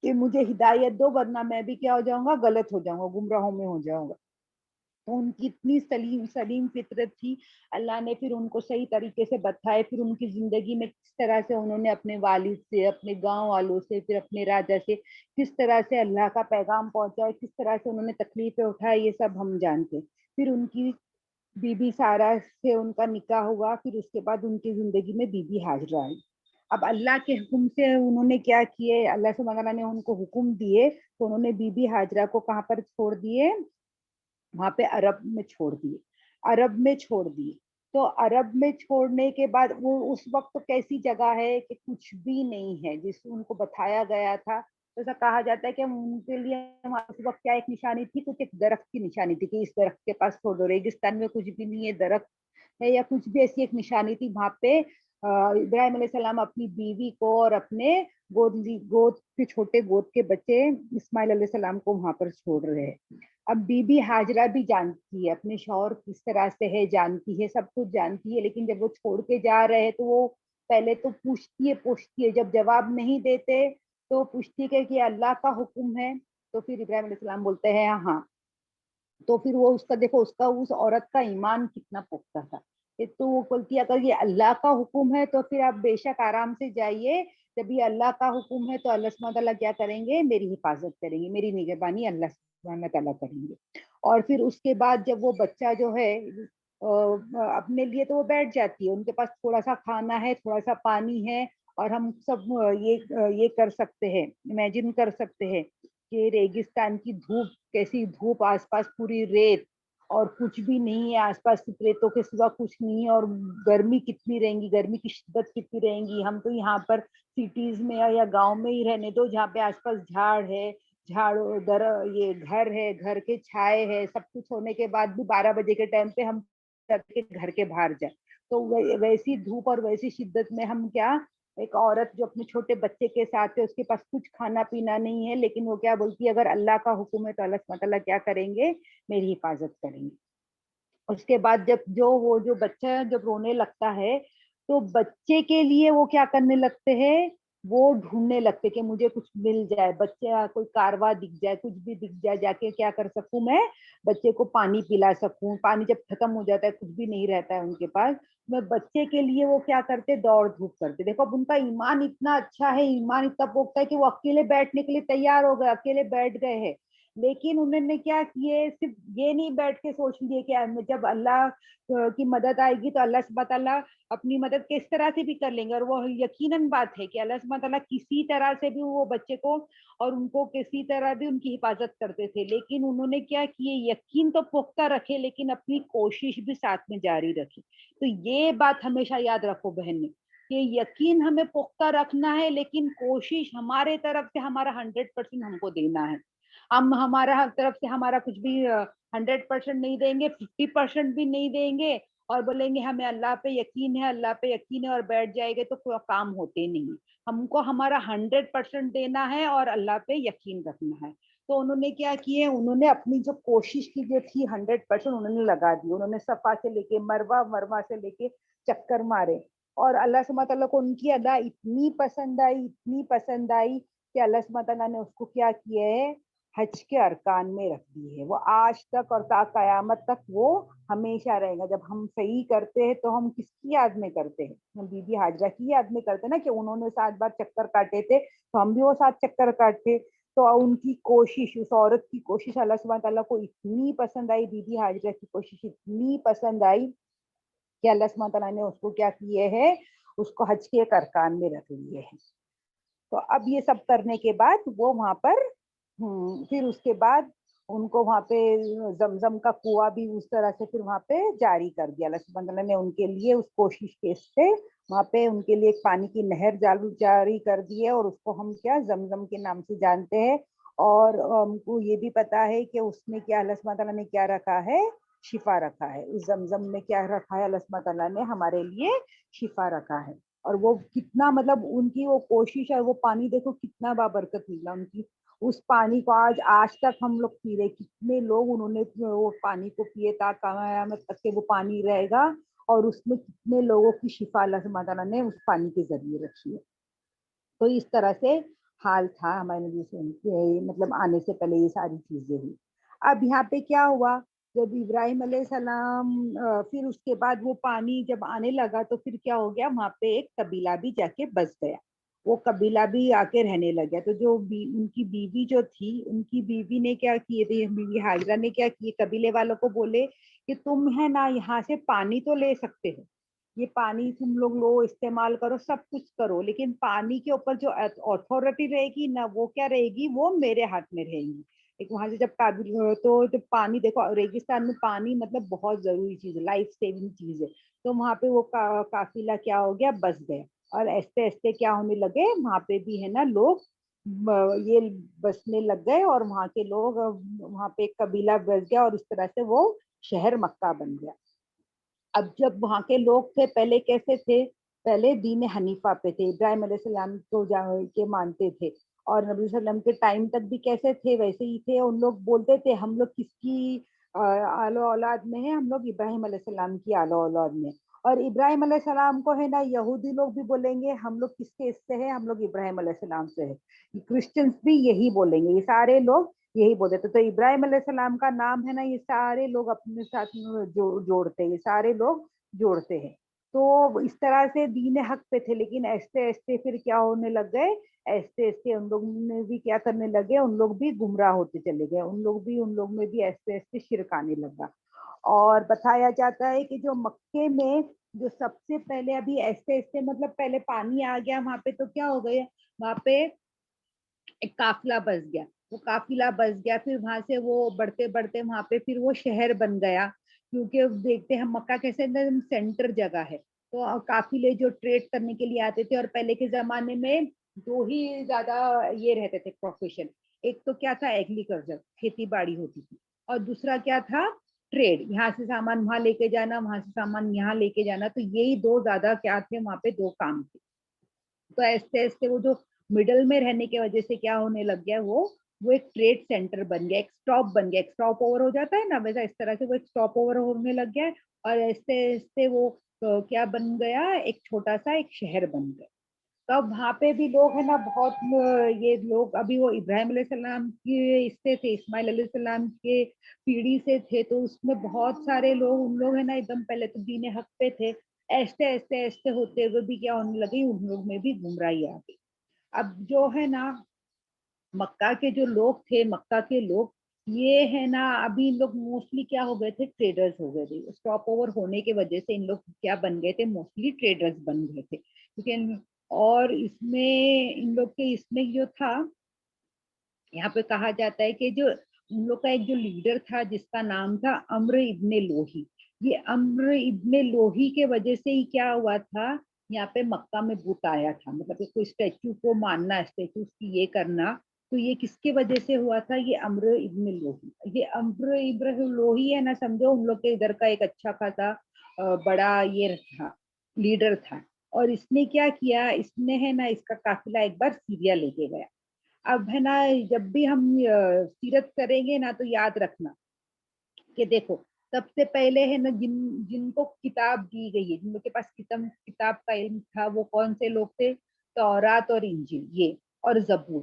کہ مجھے ہدایت دو ورنہ میں بھی کیا ہو جاؤں گا، غلط ہو جاؤں گا، گمراہوں میں ہو جاؤں گا. تو ان کی اتنی سلیم فطرت تھی، اللہ نے پھر ان کو صحیح طریقے سے بتائے. پھر ان کی زندگی میں کس طرح سے انہوں نے اپنے والد سے، اپنے گاؤں والوں سے، پھر اپنے راجا سے کس طرح سے اللہ کا پیغام پہنچایا، کس طرح سے انہوں نے تکلیفیں اٹھائی، یہ سب ہم جانتے. پھر ان کی بی بی سارا سے ان کا نکاح ہوا. پھر اس کے بعد ان کی زندگی میں بی بی ہاجرہ آئی. اب اللہ کے حکم سے انہوں نے کیا کیے، اللہ سبحانہ وتعالیٰ نے ان کو حکم دیے تو انہوں نے بی بی ہاجرہ کو کہاں پر چھوڑ دیے، وہاں پہ عرب میں چھوڑ دیے. عرب میں چھوڑ دیے. تو عرب میں چھوڑنے کے بعد وہ اس وقت کیسی جگہ ہے کہ کچھ بھی نہیں ہے، جس ان کو بتایا گیا تھا. ایسا کہا جاتا ہے کہ ان کے لیے اس وقت کیا ایک نشانی تھی، کچھ ایک درخت کی نشانی تھی کہ اس درخت کے پاس چھوڑ دو. ریگستان میں کچھ بھی نہیں ہے، درخت ہے یا کچھ بھی، ایسی ایک نشانی تھی. وہاں پہ ابراہیم علیہ السلام اپنی بیوی کو اور اپنے گود کے چھوٹے گود کے بچے اسماعیل علیہ السلام کو وہاں پر چھوڑ رہے ہیں. اب بی بی ہاجرہ بھی جانتی ہے اپنے شوہر کس طرح سے ہے، جانتی ہے، سب کچھ جانتی ہے. لیکن جب وہ چھوڑ کے جا رہے ہیں تو وہ پہلے تو پوچھتی ہے. جب جواب نہیں دیتے تو پوچھتی ہے کہ اللہ کا حکم ہے. تو پھر ابراہیم علیہ السلام بولتے ہیں ہاں. تو پھر وہ اس کا دیکھو، اس عورت کا ایمان کتنا پختہ تھا. تو وہ بولتی ہے اگر یہ اللہ کا حکم ہے تو پھر آپ بے شک آرام سے جائیے. جب یہ اللہ کا حکم ہے تو اللہ سبحانہ تعالیٰ کیا کریں گے، میری حفاظت کریں گے، میری نگہبانی اللہ سبحانہ تعالیٰ کریں گے. اور پھر اس کے بعد جب وہ بچہ جو ہے اپنے لیے تو وہ بیٹھ جاتی ہے. ان کے پاس تھوڑا سا کھانا ہے، تھوڑا سا پانی ہے. اور ہم سب یہ کر سکتے ہیں، امیجن کر سکتے ہیں کہ ریگستان کی دھوپ، کیسی دھوپ، آس پاس پوری ریت اور کچھ بھی نہیں ہے آس پاس، ریتوں کے سوا کچھ نہیں ہے. اور گرمی کتنی رہیں گی، گرمی کی شدت کتنی رہیں گی. ہم تو یہاں پر سٹیز میں یا گاؤں میں ہی رہنے دو جہاں پہ آس پاس جھاڑ ہے، یہ گھر ہے، گھر کے چھائے ہے، سب کچھ ہونے کے بعد بھی 12 بجے کے ٹائم پہ ہم گھر کے باہر جائیں تو ویسی دھوپ اور ویسی شدت میں ہم کیا، ایک عورت جو اپنے چھوٹے بچے کے ساتھ ہے، اس کے پاس کچھ کھانا پینا نہیں ہے، لیکن وہ کیا بولتی ہے اگر اللہ کا حکم ہے تو اللہ سبحانہ تعالیٰ کیا کریں گے، میری حفاظت کریں گے. اس کے بعد جب وہ جو بچہ جب رونے لگتا ہے تو بچے کے لیے وہ کیا کرنے لگتے ہیں، وہ ڈھونڈنے لگتے کہ مجھے کچھ مل جائے، بچہ کوئی کاروا دکھ جائے، کچھ بھی دکھ جائے، جا کے کیا کر سکوں میں بچے کو پانی پلا سکوں. پانی جب ختم ہو جاتا ہے، کچھ بھی نہیں رہتا ہے ان کے پاس، میں بچے کے لیے وہ کیا کرتے، دوڑ دھوپ کرتے. دیکھو اب ان کا ایمان اتنا اچھا ہے، ایمان اتنا پختہ ہے کہ وہ اکیلے بیٹھنے کے لیے تیار ہو گئے، اکیلے بیٹھ گئے ہیں. لیکن انہوں نے کیا کیے، صرف یہ نہیں بیٹھ کے سوچ لیے کہ جب اللہ کی مدد آئے گی تو اللہ سبحانہ تعالیٰ اپنی مدد کس طرح سے بھی کر لیں گے. اور وہ یقیناً بات ہے کہ اللہ سبحانہ تعالیٰ کسی طرح سے بھی وہ بچے کو اور ان کو کسی طرح بھی ان کی حفاظت کرتے تھے. لیکن انہوں نے کیا کیے، یقین تو پختہ رکھے لیکن اپنی کوشش بھی ساتھ میں جاری رکھی. تو یہ بات ہمیشہ یاد رکھو بہن کہ یقین ہمیں پختہ رکھنا ہے، لیکن کوشش ہمارے طرف سے ہمارا 100% ہم کو دینا ہے. ہم ہمارا طرف سے ہمارا کچھ بھی 100% نہیں دیں گے، 50% بھی نہیں دیں گے اور بولیں گے ہمیں اللہ پہ یقین ہے، اللہ پہ یقین ہے اور بیٹھ جائے گے تو کوئی کام ہوتے نہیں. ہم کو ہمارا 100% دینا ہے اور اللہ پہ یقین رکھنا ہے. تو انہوں نے کیا کیے، انہوں نے اپنی جو کوشش کی جو تھی 100% انہوں نے لگا دی. انہوں نے صفا سے لے کے مروا سے لے کے چکر مارے. اور اللہ سبحانہ تعالیٰ کو ان کی ادا اتنی پسند آئی، اتنی پسند آئی کہ اللہ سبحانہ تعالیٰ نے اس کو کیا کیا ہے، حج کے ارکان میں رکھ دی ہے. وہ آج تک اور تا قیامت تک وہ ہمیشہ رہے گا. جب ہم صحیح کرتے ہیں تو ہم کس کی یاد میں کرتے ہیں؟ ہم بی بی ہاجرہ کی یاد میں کرتے ہیں نا, کہ انہوں نے 7 بار چکر کاٹے تھے تو ہم بھی وہ 7 چکر کاٹتے. تو ان کی کوشش, اس عورت کی کوشش اللہ سبحانہ تعالیٰ کو اتنی پسند آئی, بی بی ہاجرہ کی کوشش اتنی پسند آئی کہ اللہ سبحانہ تعالیٰ نے اس کو کیا کیے ہے, اس کو حج کے ایک ارکان میں رکھ لیے ہیں. تو اب یہ سب کرنے کے بعد وہ وہاں پر پھر اس کے بعد ان کو وہاں پہ زمزم کا کنواں بھی اس طرح سے پھر وہاں پہ جاری کر دیا. اللہ سبحانہ تعالیٰ نے ان کے لیے اس کوشش کے سے وہاں پہ ان کے لیے ایک پانی کی نہر جاری کر دی ہے, اور اس کو ہم کیا زمزم کے نام سے جانتے ہیں. اور ہم کو یہ بھی پتا ہے کہ اس میں کیا اللہ سبحانہ تعالیٰ نے کیا رکھا ہے, شفا رکھا ہے. اس زمزم میں کیا رکھا ہے اللہ سبحانہ تعالیٰ نے ہمارے لیے شفا رکھا ہے. اور وہ کتنا مطلب ان کی وہ کوشش ہے, وہ پانی دیکھو کتنا بابرکت ملا ان کی. اس پانی کو آج تک ہم لوگ پی رہے. کتنے لوگ انہوں نے وہ پانی کو پیے تا قیامت تک کے وہ پانی رہے گا, اور اس میں کتنے لوگوں کی شفا اللہ سبحانہ تعالیٰ نے اس پانی کے ذریعے رکھی ہے. تو اس طرح سے حال تھا ہمارے نبی سے, مطلب آنے سے پہلے یہ ساری چیزیں ہوئی. اب یہاں پہ کیا ہوا, جب ابراہیم علیہ السلام پھر اس کے بعد وہ پانی جب آنے لگا تو پھر کیا ہو گیا, وہاں پہ ایک قبیلہ بھی جا کے بس گیا. وہ قبیلہ بھی آ کے رہنے لگا. تو جو ان کی بیوی جو تھی, ان کی بیوی نے کیا کیے تھے, بیوی ہاجرہ نے کیا کیے, قبیلے والوں کو بولے کہ تم ہے نا یہاں سے پانی تو لے سکتے ہو, یہ پانی تم لوگ لو, استعمال کرو, سب کچھ کرو, لیکن پانی کے اوپر جو اتھارٹی رہے گی نا, وہ کیا رہے گی, وہ میرے ہاتھ میں رہے گی. ایک وہاں سے جب قابل تو جب پانی دیکھو, ریگستان میں پانی مطلب بہت ضروری چیز ہے, لائف سیونگ چیز ہے. تو وہاں پہ وہ قافلہ کیا ہو گیا, بس گیا. اور ایسے ایسے کیا ہونے لگے, وہاں پہ بھی ہے نا لوگ یہ بسنے لگ گئے, اور وہاں کے لوگ وہاں پہ ایک قبیلہ بس گیا, اور اس طرح سے وہ شہر مکہ بن گیا. اب جب وہاں کے لوگ تھے پہلے کیسے تھے, پہلے دین حنیفہ پہ تھے, ابراہیم علیہ السلام کو کے مانتے تھے. اور نبی صلی اللہ علیہ وسلم کے ٹائم تک بھی کیسے تھے, ویسے ہی تھے. ان لوگ بولتے تھے ہم لوگ کس کی آل اولاد میں ہیں, ہم لوگ ابراہیم علیہ السلام کی آل اولاد میں. اور ابراہیم علیہ السلام کو ہے نا یہودی لوگ بھی بولیں گے ہم لوگ کس کے اس سے ہیں, ہم لوگ ابراہیم علیہ السلام سے ہے. کرسچنس بھی یہی بولیں گے, یہ سارے لوگ یہی بولتے تھے. تو ابراہیم علیہ السلام کا نام ہے نا, یہ سارے لوگ اپنے ساتھ جوڑتے ہیں, یہ سارے لوگ جوڑتے ہیں. تو اس طرح سے دین حق پہ تھے, لیکن ایسے ایسے پھر کیا ہونے لگ گئے, ایسے ایسے ان لوگ نے بھی کیا کرنے لگے, ان لوگ بھی گمراہ ہوتے چلے گئے, ان لوگ میں بھی ایسے ایسے شرک آنے لگا. اور بتایا جاتا ہے کہ جو مکے میں جو سب سے پہلے ابھی ایسے ایسے مطلب پہلے پانی آ گیا وہاں پہ, تو کیا ہو گیا, وہاں پہ ایک قافلہ بس گیا. وہ قافلہ بس گیا, پھر وہاں سے وہ بڑھتے بڑھتے وہاں پہ پھر وہ شہر بن گیا. کیونکہ دیکھتے ہیں مکہ کیسے سینٹر جگہ ہے, تو قافلے جو ٹریڈ کرنے کے لیے آتے تھے. اور پہلے کے زمانے میں دو ہی زیادہ یہ رہتے تھے پروفیشن, ایک تو کیا تھا ایگریکلچر, کھیتی باڑی ہوتی تھی, اور دوسرا کیا تھا ٹریڈ, یہاں سے سامان وہاں لے کے جانا, وہاں سے سامان یہاں لے کے جانا. تو یہی دو زیادہ کیا تھے وہاں پہ, دو کام تھے. تو ایسے ایسے وہ جو مڈل میں رہنے کی وجہ سے کیا ہونے لگ گیا, وہ ایک ٹریڈ سینٹر بن گیا, ایک اسٹاپ بن گیا. ایک اسٹاپ اوور ہو جاتا ہے نا, ویسا اس طرح سے وہ ایک اسٹاپ اوور ہونے لگ گیا. اور ایسے ایسے وہ کیا بن گیا, ایک چھوٹا سا ایک شہر بن گیا. تب وہاں پہ بھی لوگ ہے نا بہت, یہ لوگ ابھی وہ ابراہیم علیہ السلام کے اس سے تھے, اسماعیل علیہ السلام کے پیڑھی سے تھے, تو اس میں بہت سارے لوگ ان لوگ ہے نا ایک دم پہلے تو دین حق پہ تھے. ایسے ایسے ایسے ہوتے ہوئے بھی کیا ہونے لگی, ان لوگ میں بھی گمراہی آ گئی. اب جو ہے نا مکہ کے جو لوگ تھے, مکہ کے لوگ یہ ہے نا, ابھی ان لوگ موسٹلی کیا ہو گئے تھے, ٹریڈرز ہو گئے تھے. اسٹاپ اوور ہونے کی وجہ سے ان لوگ کیا بن گئے تھے, موسٹلی ٹریڈرز بن گئے تھے. کیونکہ اور اس میں ان لوگ کے اس میں جو تھا, یہاں پہ کہا جاتا ہے کہ جو ان لوگ کا ایک جو لیڈر تھا جس کا نام تھا عمرو ابن لوہی, یہ عمرو ابن لوہی کے وجہ سے ہی کیا ہوا تھا, یہاں پہ مکہ میں بت آیا تھا. مطلب کوئی اسٹیچو کو ماننا, اسٹیچو کی یہ کرنا, تو یہ کس کی وجہ سے ہوا تھا, یہ عمرو ابن لوہی. یہ عمرو ابن لوہی ہے نا, سمجھو ان لوگ کے ادھر کا ایک اچھا خاصا بڑا یہ تھا, لیڈر تھا. اور اس نے کیا کیا, اس نے ہے نا اس کا قافلہ ایک بار سیریا لے کے گیا. اب ہے نا جب بھی ہم سیرت کریں گے نا, تو یاد رکھنا کہ دیکھو سب سے پہلے ہے نا جن کو کتاب دی گئی ہے, جن لوگ کے پاس کتاب کا علم تھا, وہ کون سے لوگ تھے, تورات اور انجیل یہ اور زبور.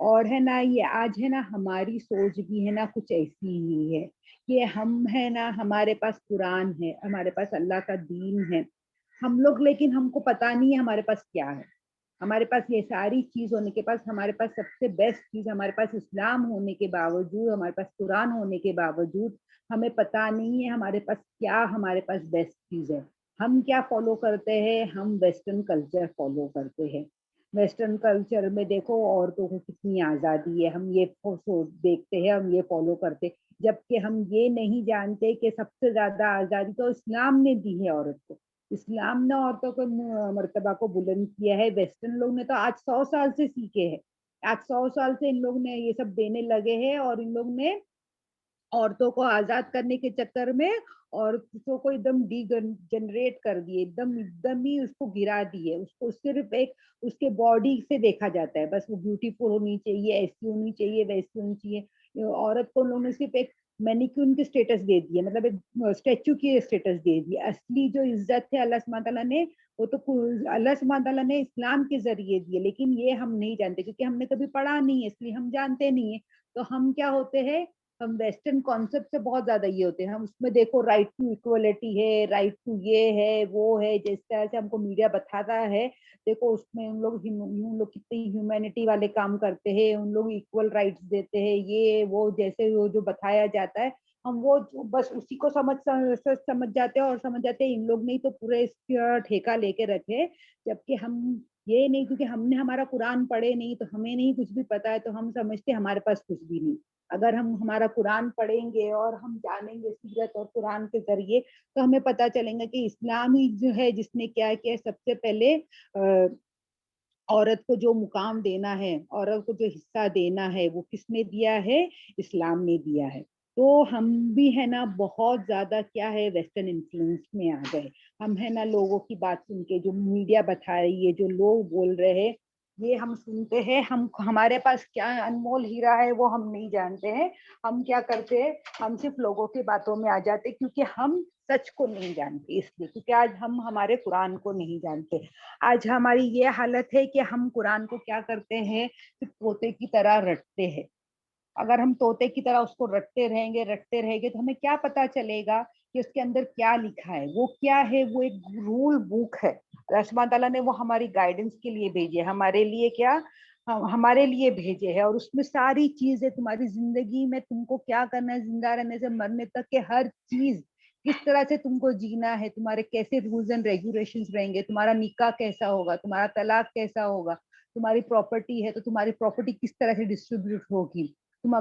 اور ہے نا یہ آج ہے نا ہماری سوچ بھی ہے نا کچھ ایسی ہی ہے کہ ہم ہے نا ہمارے پاس قرآن ہے، ہمارے پاس اللہ کا دین ہے، ہم لوگ لیکن ہم کو پتا نہیں ہے ہمارے پاس کیا ہے. ہمارے پاس یہ ساری چیز ہونے کے پاس ہمارے پاس سب سے بیسٹ چیز ہمارے پاس اسلام ہونے کے باوجود، ہمارے پاس قرآن ہونے کے باوجود ہمیں پتا نہیں ہے ہمارے پاس کیا، ہمارے پاس بیسٹ چیز ہے. ہم کیا فالو کرتے ہیں؟ ہم ویسٹرن کلچر فالو کرتے ہیں. ویسٹرن کلچر میں دیکھو عورتوں کو کتنی آزادی ہے، ہم یہ دیکھتے ہیں، ہم یہ فالو کرتے، جبکہ ہم یہ نہیں جانتے کہ سب سے زیادہ آزادی تو اسلام نے دی ہے عورت کو. اسلام نے عورتوں کو مرتبہ کو بلند کیا ہے. ویسٹرن لوگ نے تو آج 100 سال سے سیکھے ہیں، آج 100 سال سے ان لوگ نے یہ سب دینے لگے ہیں، اور ان لوگ نے عورتوں کو آزاد کرنے کے چکر میں عورتوں کو ایک دم ڈی جنریٹ کر دیے، ایک دم ہی اس کو گرا دیے. اس کو صرف ایک اس کے باڈی سے دیکھا جاتا ہے، بس وہ بیوٹیفل ہونی چاہیے، ایسی ہونی چاہیے، ویسی ہونی چاہیے. عورت کو لوگوں نے صرف ایک مینیکون کی اسٹیٹس دے دی ہے، مطلب ایک اسٹیچو کی اسٹیٹس دے دی. اصلی جو عزت ہے اللہ سبحانہ تعالیٰ نے، وہ تو اللہ سبحانہ تعالیٰ نے اسلام کے ذریعے دی ہے، لیکن یہ ہم نہیں جانتے کیونکہ ہم نے کبھی پڑھا نہیں ہے، اس لیے ہم جانتے نہیں ہیں. تو ہم کیا ہوتے ہیں، ہم ویسٹرن کانسیپٹ سے بہت زیادہ یہ ہوتے ہیں. ہم اس میں دیکھو رائٹ ٹو ایکوالٹی ہے، رائٹ ٹو یہ ہے وہ ہے، جس طرح سے ہم کو میڈیا بتاتا ہے. دیکھو اس میں ان لوگ کتنی ہیومینٹی والے کام کرتے ہیں، ان لوگ ایکول رائٹس دیتے ہیں، یہ وہ جیسے وہ جو بتایا جاتا ہے ہم وہ بس اسی کو سمجھ جاتے ہیں، اور سمجھ جاتے ہیں ان لوگ نے تو پورے اس کا ٹھیکہ لے کے رکھے. جبکہ ہم یہ نہیں، کیونکہ ہم نے ہمارا قرآن پڑھے نہیں تو ہمیں نہیں کچھ بھی پتا ہے، تو ہم سمجھتے ہمارے پاس کچھ بھی نہیں. اگر ہم ہمارا قرآن پڑھیں گے اور ہم جانیں گے سیرت اور قرآن کے ذریعے، تو ہمیں پتا چلیں گا کہ اسلام ہی جو ہے جس نے کیا کیا سب سے پہلے عورت کو جو مقام دینا ہے، عورت کو جو حصہ دینا ہے، وہ کس نے دیا ہے؟ اسلام نے دیا ہے. تو ہم بھی ہے نا بہت زیادہ کیا ہے ویسٹرن انفلوئنس میں آ گئے. ہم ہے نا لوگوں کی بات سن کے، جو میڈیا بتا رہی ہے، جو لوگ بول رہے ہیں، یہ ہم سنتے ہیں. ہمارے پاس کیا انمول ہیرا ہے وہ ہم نہیں جانتے ہیں. ہم کیا کرتے ہیں، ہم صرف لوگوں کی باتوں میں آ جاتے کیونکہ ہم سچ کو نہیں جانتے، اس لیے کیونکہ آج ہم ہمارے قرآن کو نہیں جانتے. آج ہماری یہ حالت ہے کہ ہم قرآن کو کیا کرتے ہیں، صرف طوطے کی طرح رٹتے ہیں. اگر ہم طوطے کی طرح اس کو رٹتے رہیں گے تو ہمیں کیا پتا چلے گا کہ اس کے اندر کیا لکھا ہے، وہ کیا ہے. وہ ایک رول بک ہے، اللہ سبحانہ تعالیٰ نے وہ ہماری گائیڈنس کے لیے بھیجے، ہمارے لیے کیا، ہمارے لیے بھیجے ہے. اور اس میں ساری چیزیں تمہاری زندگی میں تم کو کیا کرنا ہے، زندہ رہنے سے مرنے تک کے ہر چیز، کس طرح سے تم کو جینا ہے، تمہارے کیسے رولز اینڈ ریگولیشنز رہیں گے، تمہارا نکاح کیسا ہوگا، تمہارا طلاق کیسا ہوگا، تمہاری پراپرٹی ہے تو تمہاری پراپرٹی کس طرح سے ڈسٹریبیوٹ ہوگی. تم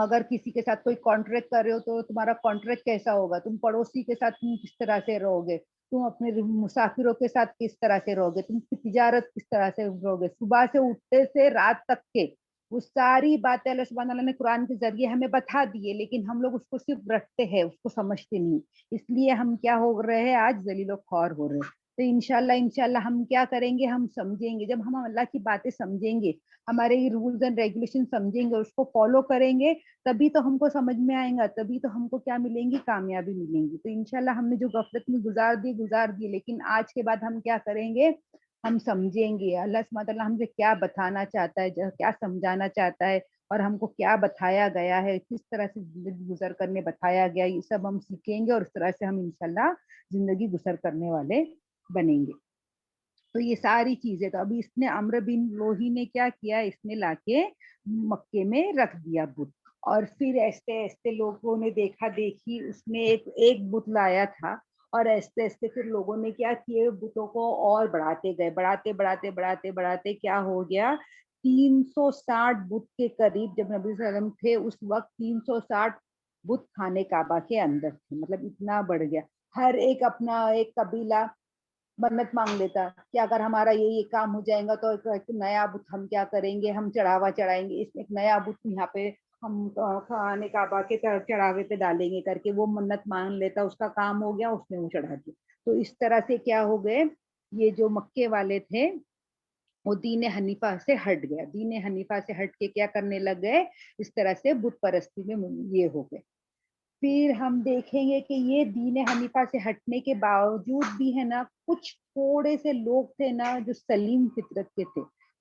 اگر کسی کے ساتھ کوئی کانٹریکٹ کر رہے ہو تو تمہارا کانٹریکٹ کیسا ہوگا، تم پڑوسی کے ساتھ تم کس طرح سے رہو گے، تم اپنے مسافروں کے ساتھ کس طرح سے رہو گے، تم تجارت کس طرح سے رہو گے، صبح سے اٹھتے سے رات تک کے وہ ساری باتیں اللہ سبحانہ تعالیٰ نے قرآن کے ذریعے ہمیں بتا دیے. لیکن ہم لوگ اس کو صرف رٹتے ہیں، اس کو سمجھتے نہیں. اس لیے ہم کیا ہو رہے ہیں، آج ذلیل و خوار ہو رہے ہیں. تو انشاءاللہ ہم کیا کریں گے، ہم سمجھیں گے. جب ہم اللہ کی باتیں سمجھیں گے، ہمارے رولز اینڈ ریگولیشن سمجھیں گے، اس کو فالو کریں گے، تبھی تو ہم کو سمجھ میں آئیں گا، تبھی تو ہم کو کیا ملیں گی، کامیابی ملیں گی. تو انشاءاللہ ہم نے جو غفلت میں گزار دی، لیکن آج کے بعد ہم کیا کریں گے، ہم سمجھیں گے اللہ سبحانہ تعالیٰ ہم سے کیا بتانا چاہتا ہے، کیا سمجھانا چاہتا ہے، اور ہم کو کیا بتایا گیا ہے، کس طرح سے زندگی گزر کرنے بتایا گیا. یہ سب ہم سیکھیں گے اور اس طرح سے ہم انشاءاللہ زندگی گزر کرنے والے بنیں گے. تو یہ ساری چیزیں، تو ابھی اس نے عمرو بن لوہی نے کیا کیا، اس نے لا کے مکے میں رکھ دیا بت. اور پھر ایسے ایسے لوگوں نے دیکھا دیکھی، اس نے ایک بت لایا تھا، اور ایسے ایسے پھر لوگوں نے کیا کیے، بتوں کو اور بڑھاتے گئے، بڑھاتے کیا ہو گیا، 360 بت کے قریب جب نبی صلی اللہ علیہ وسلم تھے اس وقت 360 بت خانے کعبہ کے اندر تھے. مطلب اتنا بڑھ گیا. ہر ایک اپنا ایک قبیلہ منت مانگ لیتا کہ اگر ہمارا یہ کام ہو جائے گا تو ایک نیا بت ہم کیا کریں گے، ہم چڑھاوا چڑھائیں گے، اس ایک نیا بت یہاں پہ ہم خانے کعبہ کے چڑھاوے پہ ڈالیں گے کر کے وہ منت مانگ لیتا. اس کا کام ہو گیا، اس نے وہ چڑھا دیا. تو اس طرح سے کیا ہو گئے، یہ جو مکے والے تھے وہ دین حنیفہ سے ہٹ گیا. دین حنیفہ سے ہٹ کے کیا کرنے لگ گئے، اس طرح سے بت پرستی میں یہ ہو گئے. پھر ہم دیکھیں گے کہ یہ دین حنیفہ سے ہٹنے کے باوجود بھی ہے نا، کچھ تھوڑے سے لوگ تھے نا جو سلیم فطرت کے تھے.